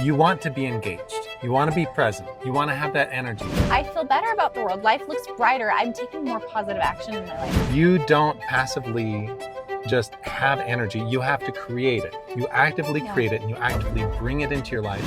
You want to be engaged. You want to be present. You want to have that energy. I feel better about the world. Life looks brighter. I'm taking more positive action in my life. You don't passively just have energy. You have to create it. You actively create it and you actively bring it into your life.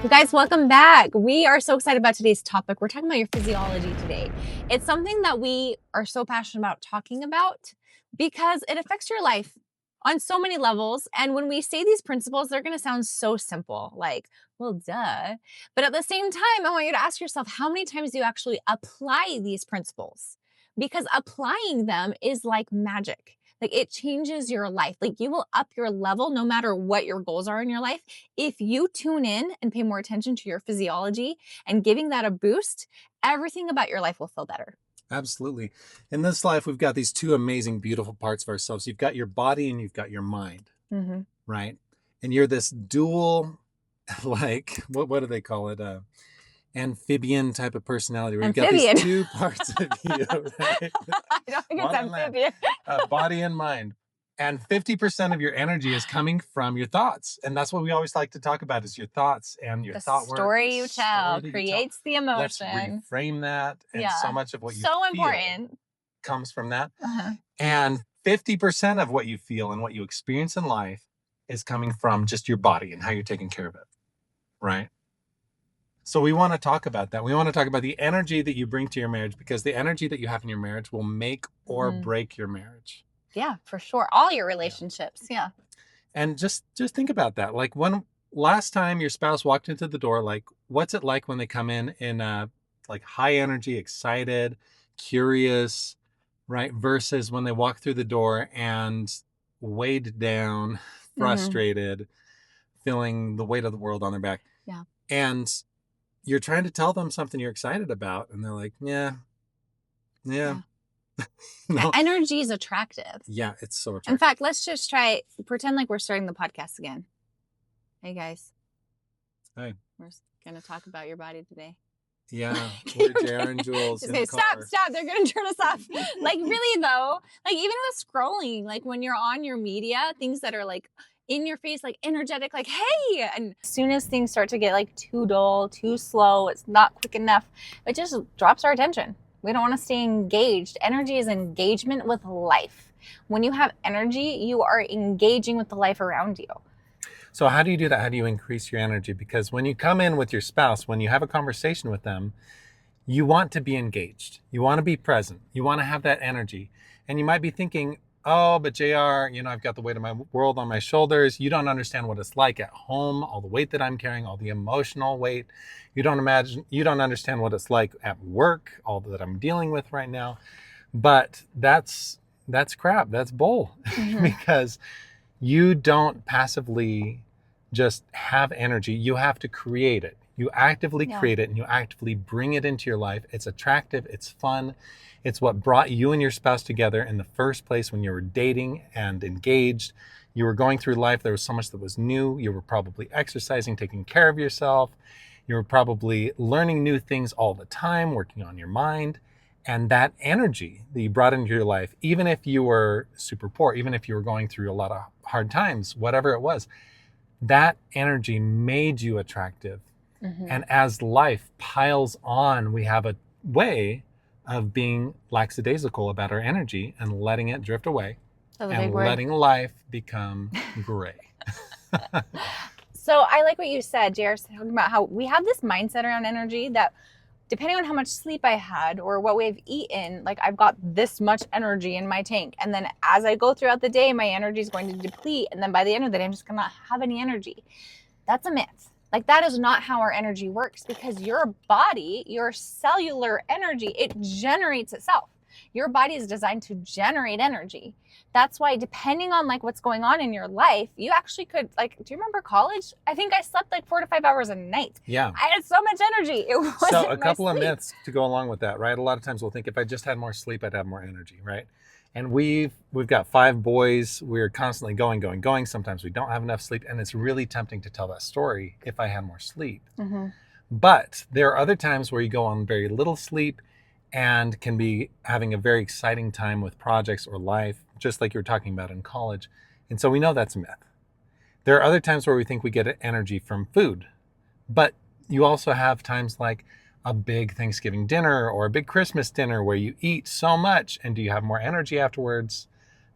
You guys, welcome back. We are so excited about today's topic. We're talking about your physiology today. It's something that we are so passionate about talking about because it affects your life on so many levels. And when we say these principles, they're going to sound so simple, like, well, duh. But at the same time, I want you to ask yourself, how many times do you actually apply these principles? Because applying them is like magic. Like, it changes your life. Like, you will up your level no matter what your goals are in your life. If you tune in and pay more attention to your physiology and giving that a boost, everything about your life will feel better. Absolutely. In this life, we've got these two amazing, beautiful parts of ourselves. You've got your body and you've got your mind, right? And you're this dual, like, what do they call it? Amphibian type of personality. Where you've got these two parts of you, right? I don't think it's amphibian. Body and mind. And 50% of your energy is coming from your thoughts. And that's what we always like to talk about is your thoughts and your thought work. The story you tell creates the emotion. Let's reframe that. And so much of what you so feel important comes from that. And 50% of what you feel and what you experience in life is coming from just your body and how you're taking care of it, right? So we want to talk about that. We want to talk about the energy that you bring to your marriage, because the energy that you have in your marriage will make or break your marriage. Yeah, for sure. All your relationships. Yeah. And just think about that. Like, when last time your spouse walked into the door, like, what's it like when they come in like high energy, excited, curious, right? Versus when they walk through the door and weighed down, frustrated, feeling the weight of the world on their back. Yeah. And you're trying to tell them something you're excited about, and they're like, yeah. No. Energy is attractive. Yeah, it's so attractive. In fact, let's just pretend like we're starting the podcast again. Hey, guys. Hey. We're going to talk about your body today. Yeah, we're JR and Jules. Just say, stop, they're going to turn us off. Like, really, though, like, even with scrolling, like, when you're on your media, things that are, like, in your face, like, energetic, like, hey, and as soon as things start to get, like, too dull, too slow, it's not quick enough, it just drops our attention. We don't want to stay engaged. Energy is engagement with life. When you have energy, you are engaging with the life around you. So how do you do that? How do you increase your energy? Because when you come in with your spouse, when you have a conversation with them, you want to be engaged. You want to be present. You want to have that energy. And you might be thinking, oh, but JR, I've got the weight of my world on my shoulders. You don't understand what it's like at home, all the weight that I'm carrying, all the emotional weight. You don't understand what it's like at work, all that I'm dealing with right now. But that's crap. That's bull. Because you don't passively just have energy. You have to create it. You actively create it and you actively bring it into your life. It's attractive. It's fun. It's what brought you and your spouse together in the first place when you were dating and engaged. You were going through life. There was so much that was new. You were probably exercising, taking care of yourself. You were probably learning new things all the time, working on your mind. And that energy that you brought into your life, even if you were super poor, even if you were going through a lot of hard times, whatever it was, that energy made you attractive. And as life piles on, we have a way of being lackadaisical about our energy and letting it drift away and letting life become gray. So I like what you said, JR, talking about how we have this mindset around energy that depending on how much sleep I had or what we've eaten, like, I've got this much energy in my tank. And then as I go throughout the day, my energy is going to deplete. And then by the end of the day, I'm just going to not have any energy. That's a myth. Like, that is not how our energy works, because your body, your cellular energy, it generates itself. Your body is designed to generate energy. That's why, depending on like what's going on in your life, you actually could, like, do you remember college? I think I slept like 4 to 5 hours a night. Yeah. I had so much energy. It wasn't So a couple of myths to go along with that, right? A lot of times we'll think if I just had more sleep, I'd have more energy, right? And we've got 5 boys. We're constantly going. Sometimes we don't have enough sleep. And it's really tempting to tell that story if I had more sleep. But there are other times where you go on very little sleep and can be having a very exciting time with projects or life, just like you were talking about in college. And so we know that's a myth. There are other times where we think we get energy from food, but you also have times like a big Thanksgiving dinner or a big Christmas dinner where you eat so much, and do you have more energy afterwards?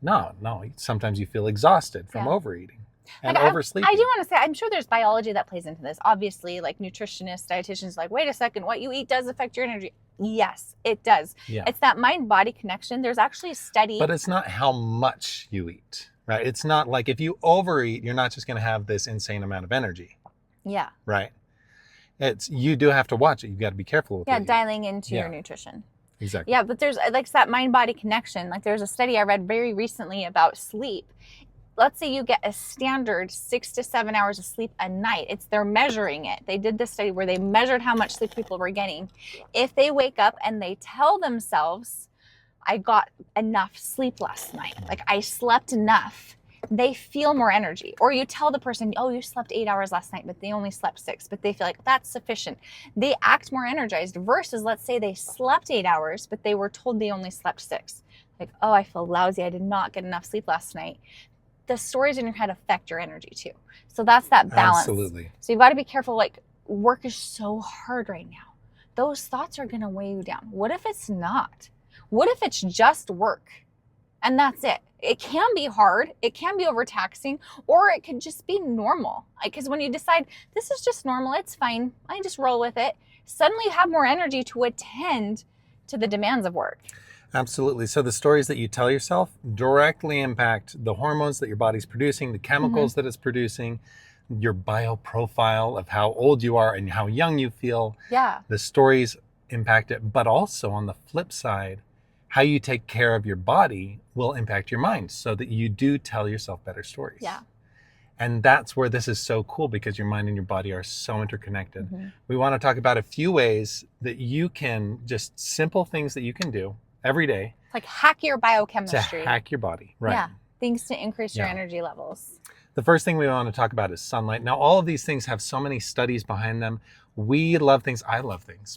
No. Sometimes you feel exhausted from overeating and oversleeping. I do want to say, I'm sure there's biology that plays into this. Obviously, like nutritionists, dietitians, like, wait a second, what you eat does affect your energy. Yes, it does. Yeah. It's that mind-body connection. There's actually a study. But it's not how much you eat, right? It's not like if you overeat, you're not just going to have this insane amount of energy. Yeah. Right. You do have to watch it. You've got to be careful with it. Dialing into your nutrition. Exactly. Yeah, but there's like that mind-body connection. Like there's a study I read very recently about sleep. Let's say you get a standard 6 to 7 hours of sleep a night. They're measuring it. They did this study where they measured how much sleep people were getting. If they wake up and they tell themselves, I got enough sleep last night, like I slept enough, they feel more energy. Or you tell the person, oh, you slept 8 hours last night, but they only slept 6, but they feel like that's sufficient. They act more energized versus, let's say they slept 8 hours, but they were told they only slept 6. Like, oh, I feel lousy. I did not get enough sleep last night. The stories in your head affect your energy too. So that's that balance. Absolutely. So you've got to be careful. Like, work is so hard right now. Those thoughts are going to weigh you down. What if it's not? What if it's just work and that's it? It can be hard. It can be overtaxing, or it could just be normal. Because when you decide this is just normal, it's fine, I just roll with it, suddenly you have more energy to attend to the demands of work. Absolutely. So the stories that you tell yourself directly impact the hormones that your body's producing, the chemicals that it's producing, your bioprofile of how old you are and how young you feel. Yeah. The stories impact it, but also on the flip side, how you take care of your body will impact your mind so that you do tell yourself better stories. Yeah. And that's where this is so cool, because your mind and your body are so interconnected. We want to talk about a few ways that you can, just simple things that you can do every day. Like hack your biochemistry. To hack your body, right? Yeah, things to increase your energy levels. The first thing we want to talk about is sunlight. Now, all of these things have so many studies behind them. I love things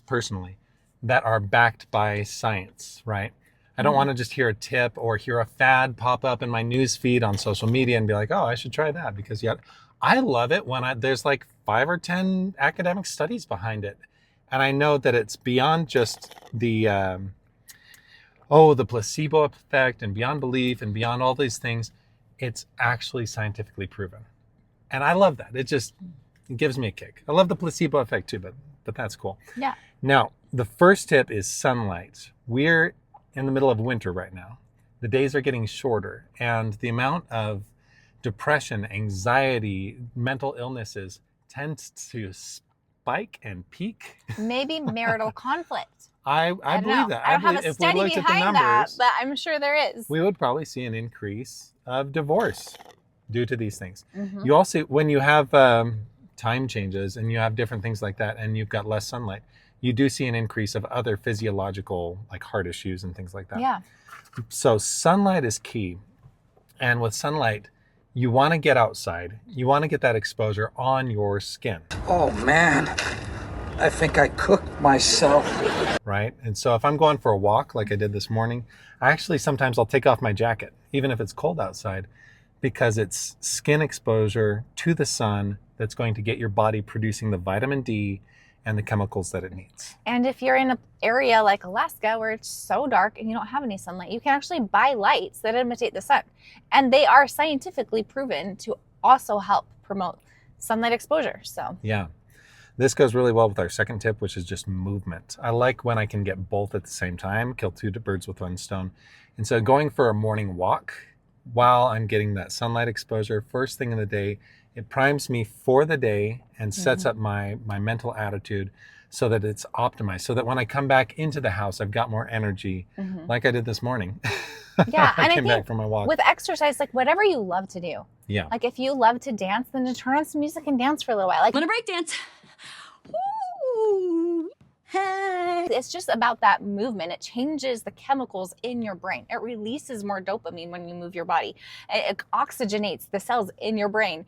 personally that are backed by science, right? I don't want to just hear a tip or hear a fad pop up in my news feed on social media and be like, oh, I should try that, because I love it when there's like 5 or 10 academic studies behind it. And I know that it's beyond just the placebo effect and beyond belief and beyond all these things. It's actually scientifically proven. And I love that. It gives me a kick. I love the placebo effect too, but that's cool. Yeah. Now, the first tip is sunlight. We're in the middle of winter right now. The days are getting shorter, and the amount of depression, anxiety, mental illnesses tends to spike and peak. Maybe marital conflict. I believe that. I don't have a study behind that, but I'm sure there is. We would probably see an increase of divorce due to these things. You also, when you have time changes and you have different things like that, and you've got less sunlight, you do see an increase of other physiological, like heart issues and things like that. Yeah. So sunlight is key. And with sunlight, you want to get outside. You want to get that exposure on your skin. Oh man, I think I cooked myself. Right? And so if I'm going for a walk like I did this morning, sometimes I'll take off my jacket, even if it's cold outside, because it's skin exposure to the sun that's going to get your body producing the vitamin D and the chemicals that it needs. And if you're in an area like Alaska where it's so dark and you don't have any sunlight, you can actually buy lights that imitate the sun. And they are scientifically proven to also help promote sunlight exposure. So yeah, this goes really well with our second tip, which is just movement. I like when I can get both at the same time, kill 2 birds with 1 stone. And so going for a morning walk while I'm getting that sunlight exposure first thing in the day, it primes me for the day and sets up my mental attitude so that it's optimized, so that when I come back into the house, I've got more energy, like I did this morning. Yeah, I and came back from my walk. With exercise, like whatever you love to do. Yeah. Like if you love to dance, then to turn on some music and dance for a little while. Like Want to break dance? Woo! It's just about that movement. It changes the chemicals in your brain. It releases more dopamine when you move your body. It oxygenates the cells in your brain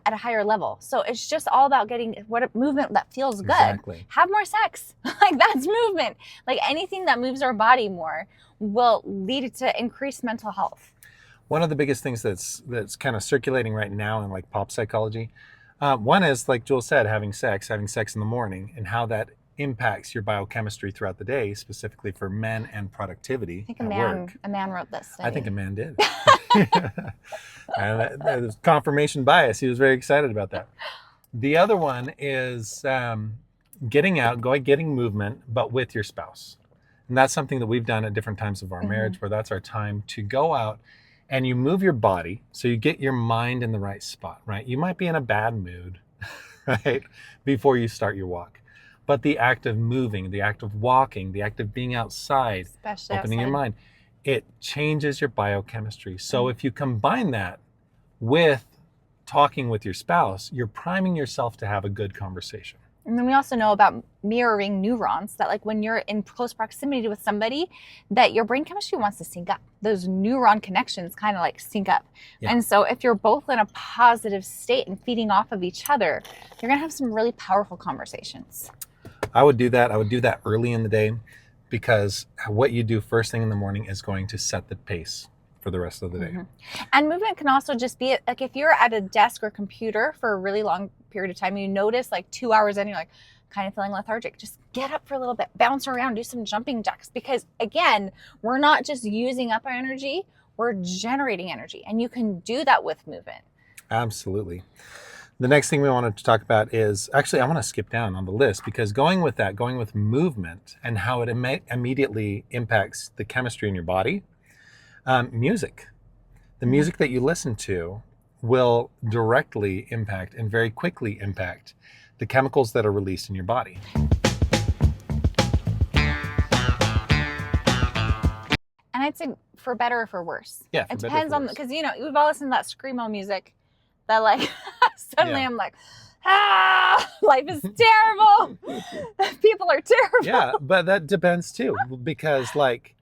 at a higher level. So it's just all about getting what a movement that feels good. Exactly. Have more sex. Like, that's movement. Like, anything that moves our body more will lead to increased mental health. One of the biggest things that's kind of circulating right now in like pop psychology, one is, like Jules said, having sex in the morning, and how that impacts your biochemistry throughout the day, specifically for men and productivity. I think work. a man wrote this study. I think a man did. And that was confirmation bias. He was very excited about that. The other one is getting out, getting movement, but with your spouse. And that's something that we've done at different times of our marriage, where that's our time to go out and you move your body so you get your mind in the right spot, right? You might be in a bad mood, right, before you start your walk. But the act of moving, the act of walking, the act of being outside, especially opening your outside. mind, it changes your biochemistry. So if you combine that with talking with your spouse, you're priming yourself to have a good conversation. And then we also know about mirroring neurons, that like when you're in close proximity with somebody, that your brain chemistry wants to sync up. Those neuron connections kind of like sync up. Yeah. And so if you're both in a positive state and feeding off of each other, you're going to have some really powerful conversations. I would do that. I would do that early in the day, because what you do first thing in the morning is going to set the pace for the rest of the day. And movement can also just be like, if you're at a desk or computer for a really long period of time, you notice like 2 hours in, you're like kind of feeling lethargic, just get up for a little bit, bounce around, do some jumping jacks, because again, we're not just using up our energy, we're generating energy, and you can do that with movement. Absolutely. The next thing we wanted to talk about is, actually, I want to skip down on the list, because going with movement and how it immediately impacts the chemistry in your body. Music. The music that you listen to will directly impact and very quickly impact the chemicals that are released in your body. And I'd say for better or for worse. Yeah, it depends on, because you know, we've all listened to that screamo music that like suddenly I'm like, life is terrible. People are terrible. Yeah, but that depends too, because like,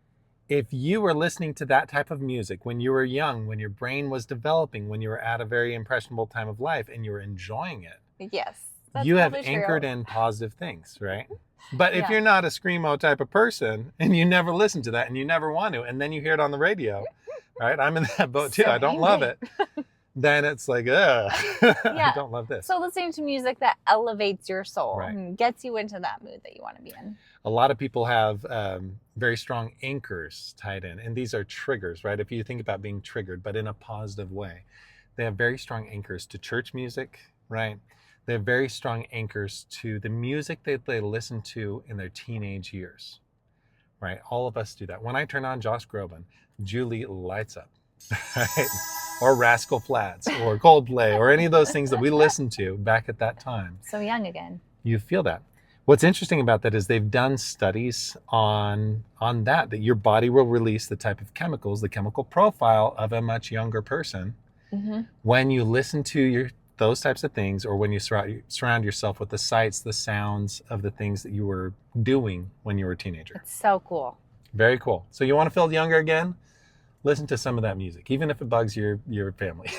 if you were listening to that type of music when you were young, when your brain was developing, when you were at a very impressionable time of life and you were enjoying it, yes, you have anchored in positive things, right? But if you're not a screamo type of person and you never listen to that and you never want to, and then you hear it on the radio, right? I'm in that boat too. I don't love it. Then it's like, I don't love this. So listening to music that elevates your soul Right. and gets you into that mood that you want to be in. A lot of people have very strong anchors tied in, and these are triggers, right? If you think about being triggered, but in a positive way, they have very strong anchors to church music, right? They have very strong anchors to the music that they listen to in their teenage years, right? All of us do that. When I turn on Josh Groban, Julie lights up, right? Or Rascal Flatts or Coldplay or any of those things that we listened to back at that time. So young again. You feel that. What's interesting about that is they've done studies on that your body will release the type of chemicals, the chemical profile of a much younger person when you listen to those types of things, or when you surround yourself with the sights, the sounds of the things that you were doing when you were a teenager. It's so cool. Very cool. So you want to feel younger again? Listen to some of that music, even if it bugs your family.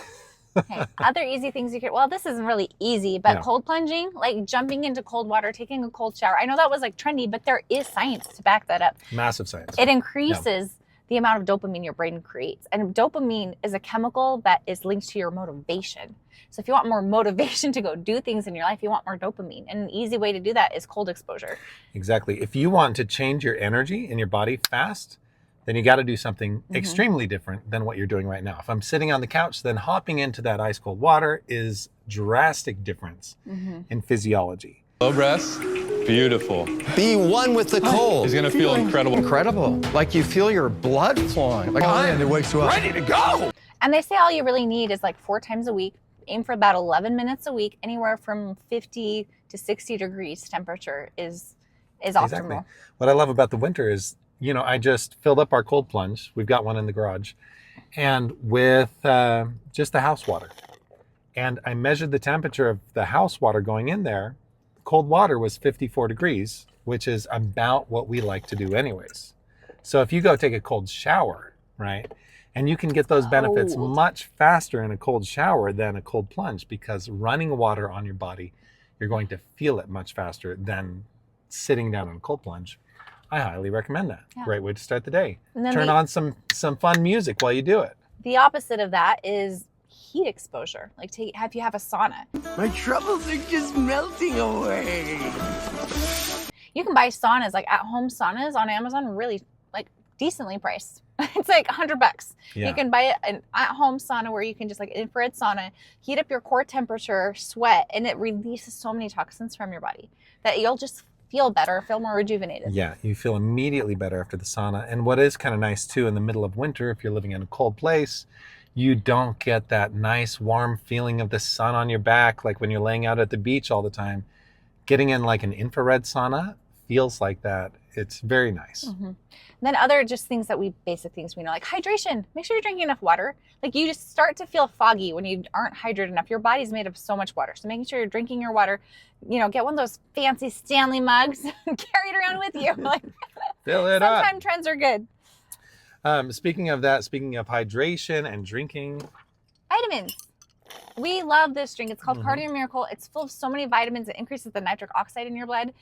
Okay. Other easy things you could, well, this isn't really easy, but cold plunging, like jumping into cold water, taking a cold shower. I know that was like trendy, but there is science to back that up. Massive science. It increases the amount of dopamine your brain creates. And dopamine is a chemical that is linked to your motivation. So if you want more motivation to go do things in your life, you want more dopamine. And an easy way to do that is cold exposure. Exactly. If you want to change your energy in your body fast, then you got to do something extremely different than what you're doing right now. If I'm sitting on the couch, then hopping into that ice cold water is drastic difference in physiology. Low breaths, beautiful. Be one with the cold. He's gonna feel incredible. Incredible. Like you feel your blood flowing. Like it wakes you up. Ready to go. And they say all you really need is like 4 times a week. Aim for about 11 minutes a week. Anywhere from 50 to 60 degrees temperature is optimal. Exactly. What I love about the winter is, I just filled up our cold plunge. We've got one in the garage, and with just the house water. And I measured the temperature of the house water going in there. Cold water was 54 degrees, which is about what we like to do anyways. So if you go take a cold shower, right? And you can get those benefits much faster in a cold shower than a cold plunge, because running water on your body, you're going to feel it much faster than sitting down in a cold plunge. I highly recommend that. Yeah. Great way to start the day. And then Turn on some fun music while you do it. The opposite of that is heat exposure. Like if you have a sauna. My troubles are just melting away. You can buy saunas, like at-home saunas on Amazon, really like decently priced. It's like $100. Yeah. You can buy an at-home sauna where you can just like infrared sauna, heat up your core temperature, sweat, and it releases so many toxins from your body that you'll just feel better, feel more rejuvenated. Yeah, you feel immediately better after the sauna. And what is kind of nice too, in the middle of winter, if you're living in a cold place, you don't get that nice warm feeling of the sun on your back like when you're laying out at the beach all the time. Getting in like an infrared sauna feels like that. It's very nice. Mm-hmm. Then other just things that basic things we know, like hydration. Make sure you're drinking enough water. Like you just start to feel foggy when you aren't hydrated enough. Your body's made of so much water. So making sure you're drinking your water, get one of those fancy Stanley mugs, carry it around with you. Like, fill it up. Sometimes trends are good. Speaking of hydration and drinking. Vitamins. We love this drink. It's called Cardio Miracle. It's full of so many vitamins. It increases the nitric oxide in your blood.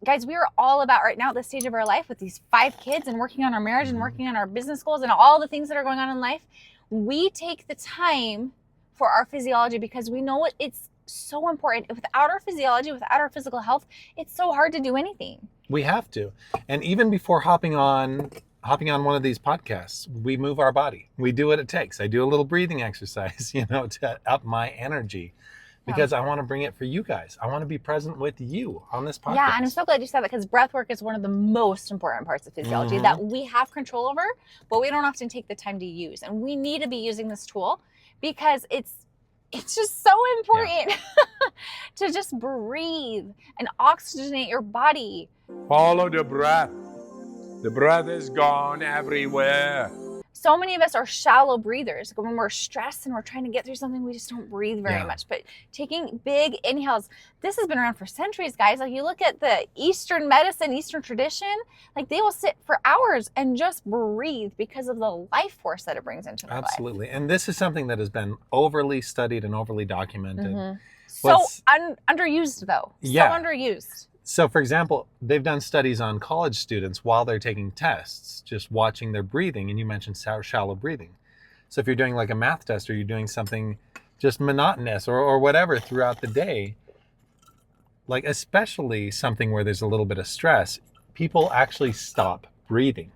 Guys, we are all about right now at this stage of our life with these 5 kids and working on our marriage and working on our business goals and all the things that are going on in life. We take the time for our physiology because we know it's so important. Without our physiology, without our physical health, it's so hard to do anything. We have to. And even before hopping on one of these podcasts, we move our body. We do what it takes. I do a little breathing exercise, to up my energy. Because I want to bring it for you guys. I want to be present with you on this podcast. Yeah, and I'm so glad you said that because breathwork is one of the most important parts of physiology that we have control over, but we don't often take the time to use. And we need to be using this tool because it's just so important to just breathe and oxygenate your body. Follow the breath. The breath is gone everywhere. So many of us are shallow breathers. When we're stressed and we're trying to get through something, we just don't breathe very much. But taking big inhales, this has been around for centuries, guys. Like you look at the Eastern medicine, Eastern tradition, like they will sit for hours and just breathe because of the life force that it brings into their life. Absolutely. And this is something that has been overly studied and overly documented. So underused though. Yeah. So underused. So, for example, they've done studies on college students while they're taking tests, just watching their breathing. And you mentioned shallow breathing. So if you're doing like a math test or you're doing something just monotonous or whatever throughout the day, like especially something where there's a little bit of stress, people actually stop breathing.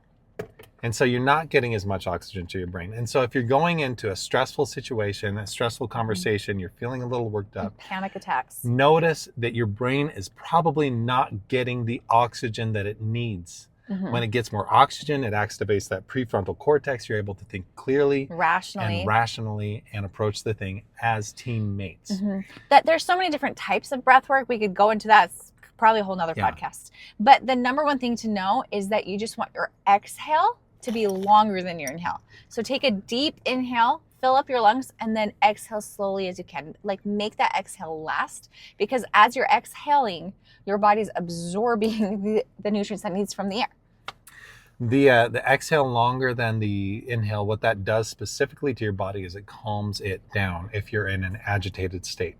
And so you're not getting as much oxygen to your brain. And so if you're going into a stressful situation, a stressful conversation, you're feeling a little worked up, Panic attacks. notice that your brain is probably not getting the oxygen that it needs. When it gets more oxygen, it activates that prefrontal cortex. You're able to think clearly, rationally, and approach the thing as teammates. That there's so many different types of breath work. We could go into that. It's probably a whole nother podcast. But the number one thing to know is that you just want your exhale to be longer than your inhale. So take a deep inhale, fill up your lungs, and then exhale slowly as you can. Like make that exhale last, because as you're exhaling, your body's absorbing the nutrients that it needs from the air. The exhale longer than the inhale, what that does specifically to your body is it calms it down if you're in an agitated state.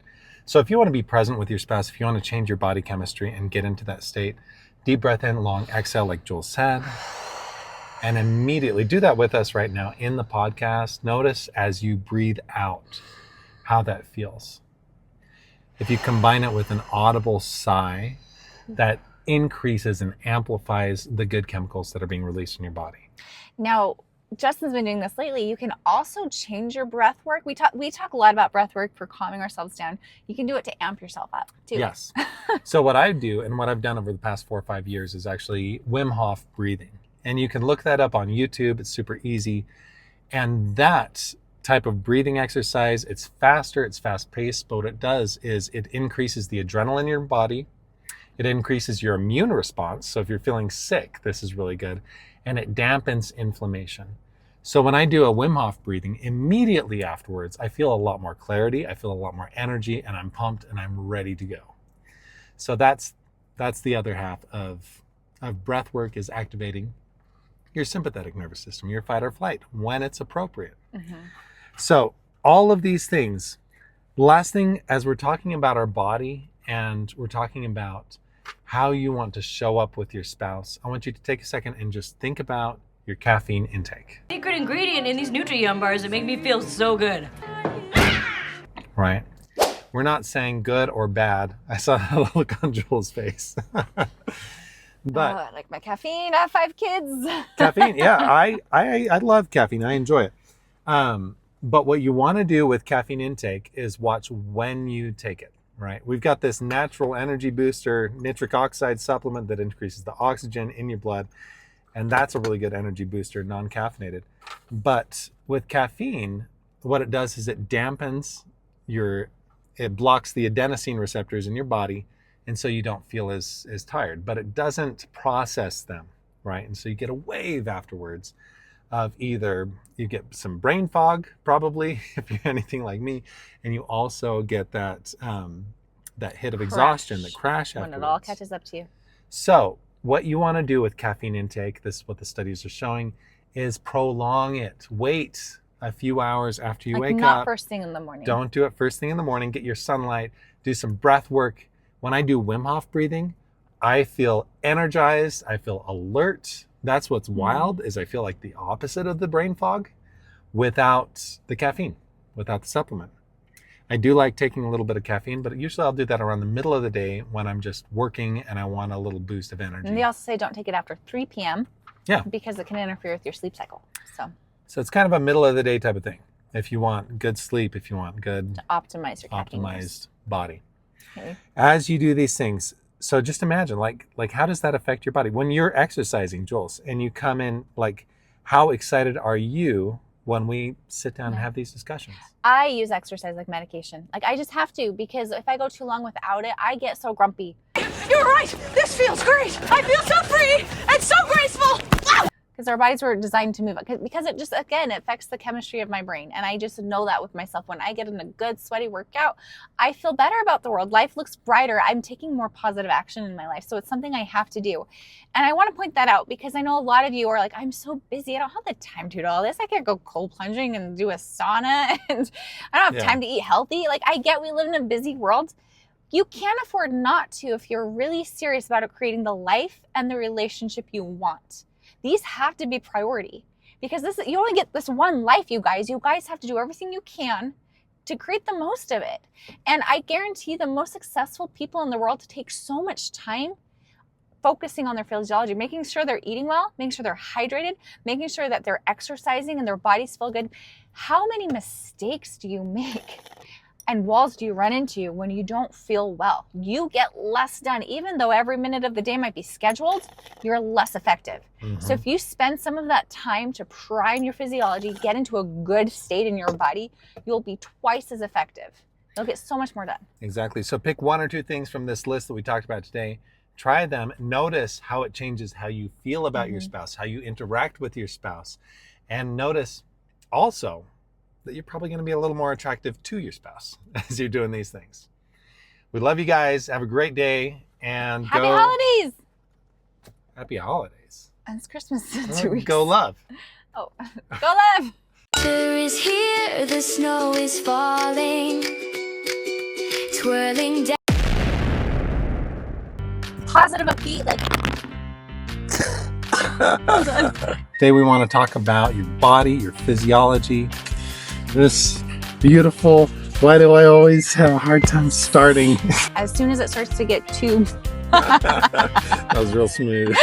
So if you want to be present with your spouse, if you want to change your body chemistry and get into that state, deep breath in, long exhale like Jules said. And immediately do that with us right now in the podcast. Notice as you breathe out how that feels. If you combine it with an audible sigh, that increases and amplifies the good chemicals that are being released in your body. Now, Justin's been doing this lately. You can also change your breath work. We talk a lot about breath work for calming ourselves down. You can do it to amp yourself up too. Yes. So what I do and what I've done over the past 4 or 5 years is actually Wim Hof breathing. And you can look that up on YouTube. It's super easy. And that type of breathing exercise, it's faster, it's fast paced, but what it does is it increases the adrenaline in your body. It increases your immune response. So if you're feeling sick, this is really good. And it dampens inflammation. So when I do a Wim Hof breathing, immediately afterwards, I feel a lot more clarity, I feel a lot more energy, and I'm pumped and I'm ready to go. So that's That's the other half of breath work, is activating your sympathetic nervous system, your fight or flight, when it's appropriate. So all of these things. Last thing, as we're talking about our body and we're talking about how you want to show up with your spouse, I want you to take a second and just think about your caffeine intake. Secret ingredient in these Nutri-Yum bars that make me feel so good. Right? We're not saying good or bad. I saw that look on Joel's face. But I like my caffeine. I have 5 kids. caffeine, yeah, I love caffeine. I enjoy it. But what you want to do with caffeine intake is watch when you take it, right? We've got this natural energy booster, nitric oxide supplement that increases the oxygen in your blood. And that's a really good energy booster, non-caffeinated. But with caffeine, what it does is it dampens it blocks the adenosine receptors in your body. And so you don't feel as tired, but it doesn't process them, right? And so you get a wave afterwards of either you get some brain fog, probably, if you're anything like me, and you also get that hit of exhaustion, the crash afterwards. When it all catches up to you. So what you want to do with caffeine intake, this is what the studies are showing, is prolong it. Wait a few hours after you wake up. Not first thing in the morning. Don't do it first thing in the morning. Get your sunlight, do some breath work. When I do Wim Hof breathing, I feel energized, I feel alert. That's what's wild, is I feel like the opposite of the brain fog without the caffeine, without the supplement. I do like taking a little bit of caffeine, but usually I'll do that around the middle of the day when I'm just working and I want a little boost of energy. And they also say don't take it after 3 p.m. Yeah. Because it can interfere with your sleep cycle. So it's kind of a middle of the day type of thing. If you want good sleep, if you want good to optimize your caffeine use. optimized body. Okay. As you do these things, so just imagine, like how does that affect your body? When you're exercising, Jules, and you come in, like, how excited are you when we sit down and have these discussions? I use exercise like medication. Like, I just have to, because if I go too long without it, I get so grumpy. You're right. This feels great. I feel so free and so graceful. Because our bodies were designed to move. Because it just, again, it affects the chemistry of my brain. And I just know that with myself. When I get in a good, sweaty workout, I feel better about the world. Life looks brighter. I'm taking more positive action in my life. So it's something I have to do. And I want to point that out because I know a lot of you are like, I'm so busy. I don't have the time to do all this. I can't go cold plunging and do a sauna. And I don't have time to eat healthy. Like, I get we live in a busy world. You can't afford not to if you're really serious about creating the life and the relationship you want. These have to be priority because you only get this one life, you guys. You guys have to do everything you can to create the most of it. And I guarantee the most successful people in the world take so much time focusing on their physiology, making sure they're eating well, making sure they're hydrated, making sure that they're exercising and their bodies feel good. How many mistakes do you make? And walls do you run into when you don't feel well? You get less done. Even though every minute of the day might be scheduled, you're less effective. So if you spend some of that time to prime your physiology, get into a good state in your body, you'll be twice as effective. You'll get so much more done. Exactly. So pick 1 or 2 things from this list that we talked about today. Try them. Notice how it changes how you feel about your spouse, how you interact with your spouse. And notice also that you're probably going to be a little more attractive to your spouse as you're doing these things. We love you guys. Have a great day. And Happy holidays. Happy holidays. And it's Christmas in 2 weeks. Go love. Oh, go love. Winter is here, the snow is falling, twirling down. Positive upbeat, like. Today we want to talk about your body, your physiology. This beautiful, why do I always have a hard time starting? As soon as it starts to get too That was real smooth.